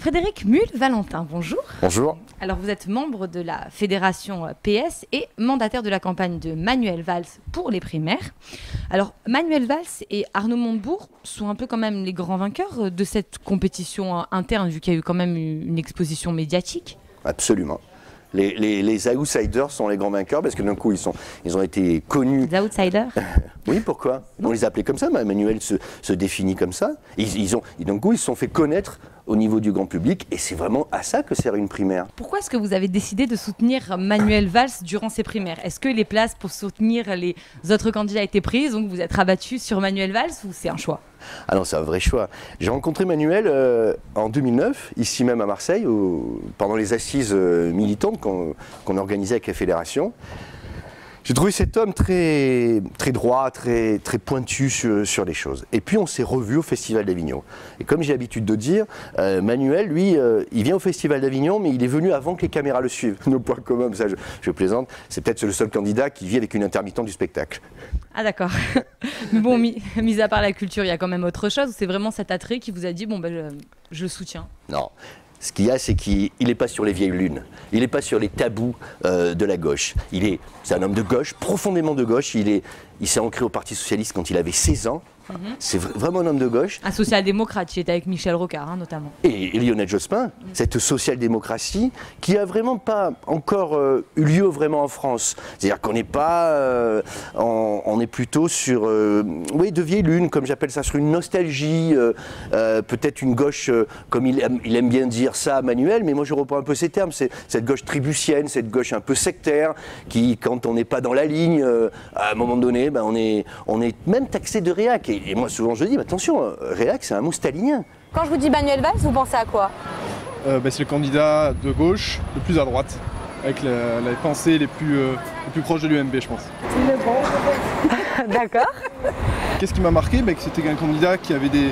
Frédéric Muhl-Valentin, bonjour. Bonjour. Alors vous êtes membre de la fédération PS et mandataire de la campagne de Manuel Valls pour les primaires. Alors Manuel Valls et Arnaud Montebourg sont un peu quand même les grands vainqueurs de cette compétition interne, vu qu'il y a eu quand même une exposition médiatique. Absolument. Les outsiders sont les grands vainqueurs parce que d'un coup ils ont été connus. Les outsiders. Oui, pourquoi? On les appelait comme ça, Manuel se définit comme ça. Et d'un coup ils se sont fait connaître au niveau du grand public et c'est vraiment à ça que sert une primaire. Pourquoi est-ce que vous avez décidé de soutenir Manuel Valls durant ces primaires? Est-ce que les places pour soutenir les autres candidats étaient prises, donc vous êtes rabattu sur Manuel Valls, ou c'est un choix? Ah non, c'est un vrai choix. J'ai rencontré Manuel en 2009, ici même à Marseille, pendant les assises militantes qu'on organisait avec la fédération. J'ai trouvé cet homme très droit, très pointu sur les choses. Et puis on s'est revus au Festival d'Avignon. Et comme j'ai l'habitude de dire, Manuel, lui, il vient au Festival d'Avignon, mais il est venu avant que les caméras le suivent. Nos points communs, ça je plaisante, c'est peut-être le seul candidat qui vit avec une intermittente du spectacle. Ah d'accord. Mais bon, mis à part la culture, il y a quand même autre chose. C'est vraiment cet attrait qui vous a dit, bon ben je le soutiens. Non. Ce qu'il y a, c'est qu'il n'est pas sur les vieilles lunes. Il n'est pas sur les tabous de la gauche. C'est un homme de gauche, profondément de gauche. Il s'est ancré au Parti Socialiste quand il avait 16 ans. C'est vraiment un homme de gauche. Un social-démocrate, il était avec Michel Rocard notamment. Et Lionel Jospin, cette social-démocratie qui a vraiment pas encore eu lieu vraiment en France. C'est-à-dire qu'on n'est pas, on est plutôt sur, de vieilles lunes, comme j'appelle ça, sur une nostalgie, peut-être une gauche, comme il aime bien dire ça, Manuel, mais moi je reprends un peu ces termes, c'est cette gauche tribucienne, cette gauche un peu sectaire, qui, quand on n'est pas dans la ligne, à un moment donné, ben, on est même taxé de réac. Et moi, souvent, je dis, attention, réac, c'est un mot stalinien. Quand je vous dis Manuel Valls, vous pensez à quoi? C'est le candidat de gauche le plus à droite, avec les pensées les plus proches de l'UMP, je pense. Il est bon. D'accord. Qu'est-ce qui m'a marqué? Que c'était un candidat qui avait des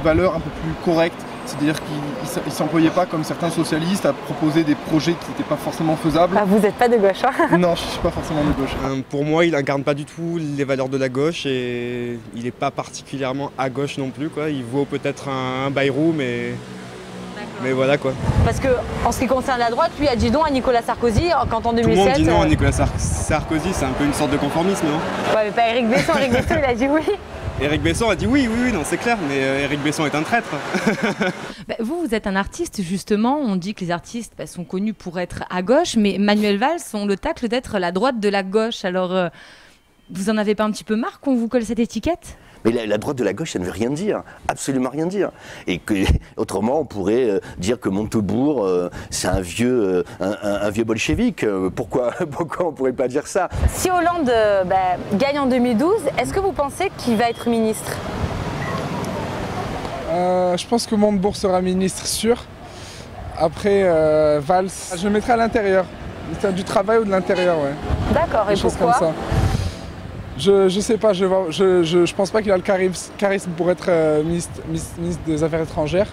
valeurs un peu plus correctes. C'est-à-dire qu'il ne s'employait pas, comme certains socialistes, à proposer des projets qui n'étaient pas forcément faisables. Ah, vous n'êtes pas de gauche, hein? Non, je ne suis pas forcément de gauche. Pour moi, il n'incarne pas du tout les valeurs de la gauche et il n'est pas particulièrement à gauche non plus, quoi. Il vaut peut-être un Bayrou, mais voilà quoi. Parce que en ce qui concerne la droite, lui a dit non à Nicolas Sarkozy quand en 2007... Tout le monde dit non à Nicolas Sarkozy, c'est un peu une sorte de conformisme, non? Ouais, mais pas Éric Besson. Éric Besson, il a dit oui. Éric Besson a dit oui, non, c'est clair, mais Éric Besson est un traître. Vous êtes un artiste, justement. On dit que les artistes sont connus pour être à gauche, mais Manuel Valls ont le tacle d'être la droite de la gauche. Alors, vous en avez pas un petit peu marre qu'on vous colle cette étiquette? Mais la droite de la gauche, ça ne veut rien dire, absolument rien dire. Et autrement, on pourrait dire que Montebourg, c'est un vieux bolchevique. Pourquoi on ne pourrait pas dire ça? Si Hollande gagne en 2012, est-ce que vous pensez qu'il va être ministre? Je pense que Montebourg sera ministre sûr. Après, Valls, je le mettrai à l'intérieur. Du travail ou de l'intérieur, ouais. D'accord, et pourquoi? Comme ça. Je sais pas, je pense pas qu'il a le charisme pour être ministre des Affaires étrangères.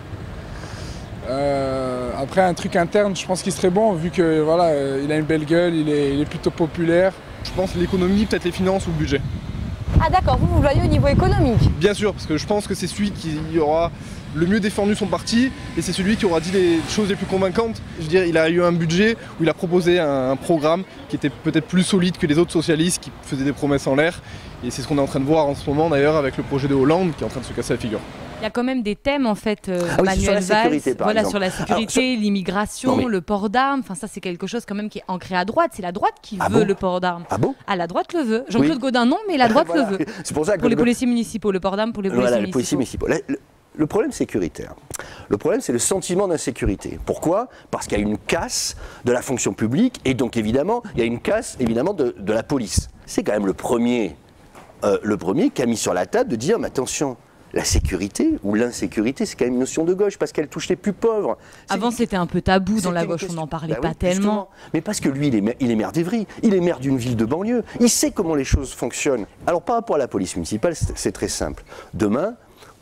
Après, un truc interne, je pense qu'il serait bon, vu que voilà, il a une belle gueule, il est plutôt populaire. Je pense l'économie, peut-être les finances ou le budget. Ah d'accord, vous le voyez au niveau économique? Bien sûr, parce que je pense que c'est celui qui aura le mieux défendu son parti et c'est celui qui aura dit les choses les plus convaincantes. Je veux dire, il a eu un budget où il a proposé un programme qui était peut-être plus solide que les autres socialistes qui faisaient des promesses en l'air. Et c'est ce qu'on est en train de voir en ce moment d'ailleurs avec le projet de Hollande qui est en train de se casser la figure. Il y a quand même des thèmes en fait, sur Manuel la sécurité, Valls, exemple. sur la sécurité, l'immigration, le port d'armes. Enfin, ça c'est quelque chose quand même qui est ancré à droite. C'est la droite qui veut le port d'armes. Ah bon? Ah, la droite le veut. Jean-Claude Gaudin non, mais la droite le veut. C'est pour ça que pour les policiers municipaux, le port d'armes pour les policiers municipaux. Le problème sécuritaire, le problème c'est le sentiment d'insécurité. Pourquoi? Parce qu'il y a une casse de la fonction publique et donc évidemment, il y a une casse évidemment de la police. C'est quand même le premier qui a mis sur la table de dire, mais attention, la sécurité ou l'insécurité, c'est quand même une notion de gauche parce qu'elle touche les plus pauvres. Avant, c'était un peu tabou dans la gauche, on n'en parlait pas tellement. Mais parce que lui, il est maire d'Évry, il est maire d'une ville de banlieue, il sait comment les choses fonctionnent. Alors par rapport à la police municipale, c'est très simple. Demain,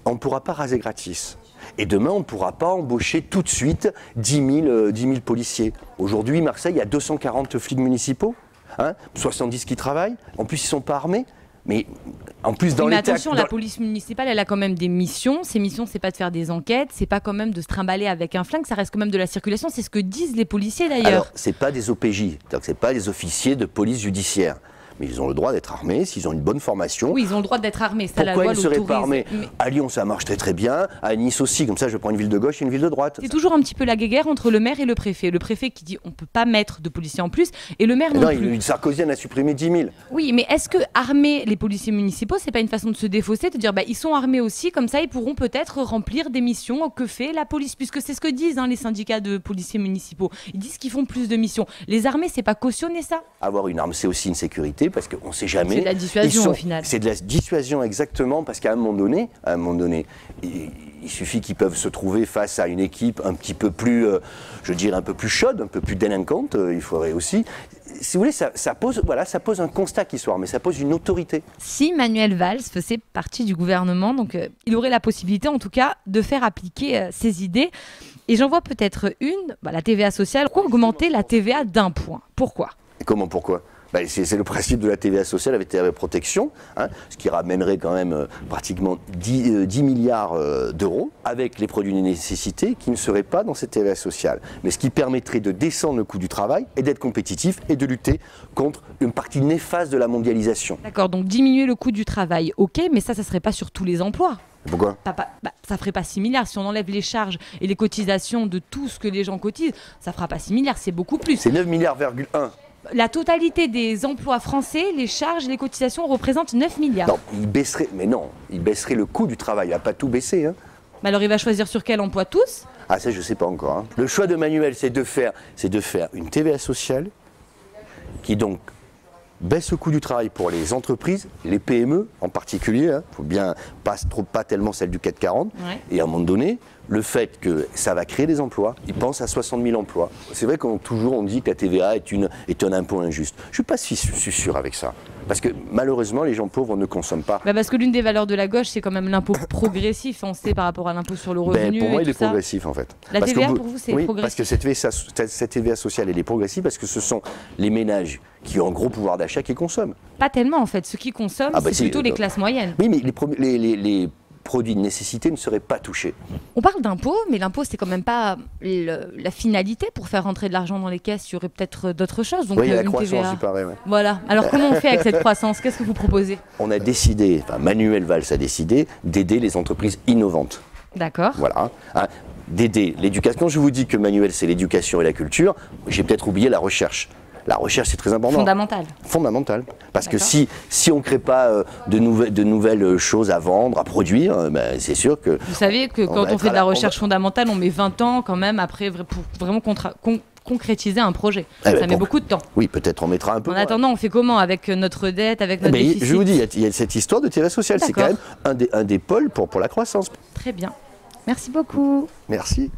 on ne pourra pas raser gratis. Et demain, on ne pourra pas embaucher tout de suite 10 000 policiers. Aujourd'hui, Marseille, il y a 240 flics municipaux, 70 qui travaillent. En plus, ils ne sont pas armés. Mais En plus, dans Oui, mais les attention, la police municipale, elle a quand même des missions. Ces missions, c'est pas de faire des enquêtes, c'est pas quand même de se trimballer avec un flingue, ça reste quand même de la circulation. C'est ce que disent les policiers d'ailleurs. Alors, c'est pas des OPJ, c'est-à-dire que c'est pas des officiers de police judiciaire. Mais ils ont le droit d'être armés, s'ils ont une bonne formation. Oui, ils ont le droit d'être armés. Ça, Pourquoi la loi ils ne seraient pas l'autorise. armés? À Lyon, ça marche très très bien. À Nice aussi, comme ça, je prends une ville de gauche et une ville de droite. C'est toujours un petit peu la guéguerre entre le maire et le préfet. Le préfet qui dit on peut pas mettre de policiers en plus, et le maire non plus. Sarkozy en a supprimé 10 000. Oui, mais est-ce que armer les policiers municipaux, c'est pas une façon de se défausser, de dire ils sont armés aussi, comme ça ils pourront peut-être remplir des missions que fait la police, puisque c'est ce que disent les syndicats de policiers municipaux. Ils disent qu'ils font plus de missions. Les armées, c'est pas cautionner ça? Avoir une arme, c'est aussi une sécurité, parce qu'on ne sait jamais. C'est de la dissuasion au final. C'est de la dissuasion exactement, parce qu'à un moment donné, il suffit qu'ils peuvent se trouver face à une équipe un petit peu plus, je dirais un peu plus chaude, un peu plus délinquante. Il faudrait aussi, si vous voulez, ça pose un constat qu'ils soient, mais ça pose une autorité. Si Manuel Valls faisait partie du gouvernement, donc il aurait la possibilité, en tout cas, de faire appliquer ses idées. Et j'en vois peut-être une, la TVA sociale. Pourquoi augmenter la TVA d'1 point? Pourquoi? Et comment, pourquoi? C'est le principe de la TVA sociale avec TVA protection, ce qui ramènerait quand même pratiquement 10 milliards d'euros avec les produits de nécessité qui ne seraient pas dans cette TVA sociale. Mais ce qui permettrait de descendre le coût du travail et d'être compétitif et de lutter contre une partie néfaste de la mondialisation. D'accord, donc diminuer le coût du travail, ok, mais ça ne serait pas sur tous les emplois. Pourquoi? Ça ferait pas 6 milliards. Si on enlève les charges et les cotisations de tout ce que les gens cotisent, ça fera pas 6 milliards, c'est beaucoup plus. C'est 9 milliards,1. La totalité des emplois français, les charges et les cotisations représentent 9 milliards. Non, il baisserait le coût du travail, il va pas tout baisser. Mais alors il va choisir sur quel emploi tous? Ah ça je sais pas encore. Le choix de Manuel, c'est de faire une TVA sociale qui donc baisse le coût du travail pour les entreprises, les PME en particulier, faut bien pas tellement celle du CAC 40, et à un moment donné, le fait que ça va créer des emplois, ils pensent à 60 000 emplois. C'est vrai qu'on dit que la TVA est un impôt injuste. Je ne suis pas si sûr avec ça. Parce que malheureusement, les gens pauvres ne consomment pas. Parce que l'une des valeurs de la gauche, c'est quand même l'impôt progressif, on sait, par rapport à l'impôt sur le revenu. Pour moi, il est progressif en fait. La TVA pour vous, c'est progressif? Parce que cette TVA sociale, elle est progressive parce que ce sont les ménages qui ont un gros pouvoir d'achat qui consomment. Pas tellement en fait. Ceux qui consomment, c'est plutôt les classes moyennes. Oui, mais les produits de nécessité ne seraient pas touchés. On parle d'impôt, mais l'impôt, c'est quand même pas la finalité pour faire rentrer de l'argent dans les caisses. Il y aurait peut-être d'autres choses. Donc, la une croissance, TVA. il paraît. Ouais. Voilà. Alors, comment on fait avec cette croissance? Qu'est-ce que vous proposez? On a décidé, Manuel Valls a décidé d'aider les entreprises innovantes. D'accord. Voilà. D'aider l'éducation. Quand je vous dis que Manuel, c'est l'éducation et la culture, j'ai peut-être oublié la recherche. La recherche, c'est très important. Fondamental. Parce que si on ne crée pas de nouvelles choses à vendre, à produire, c'est sûr que... Vous savez que quand on fait de la recherche fondamentale, on met 20 ans quand même après pour vraiment concrétiser un projet. Ça met beaucoup de temps. Oui, peut-être on mettra un peu En attendant, on fait comment avec notre dette, avec notre déficit? Je vous dis, il y a cette histoire de TVA sociale. C'est quand même un des pôles pour la croissance. Très bien. Merci beaucoup. Merci.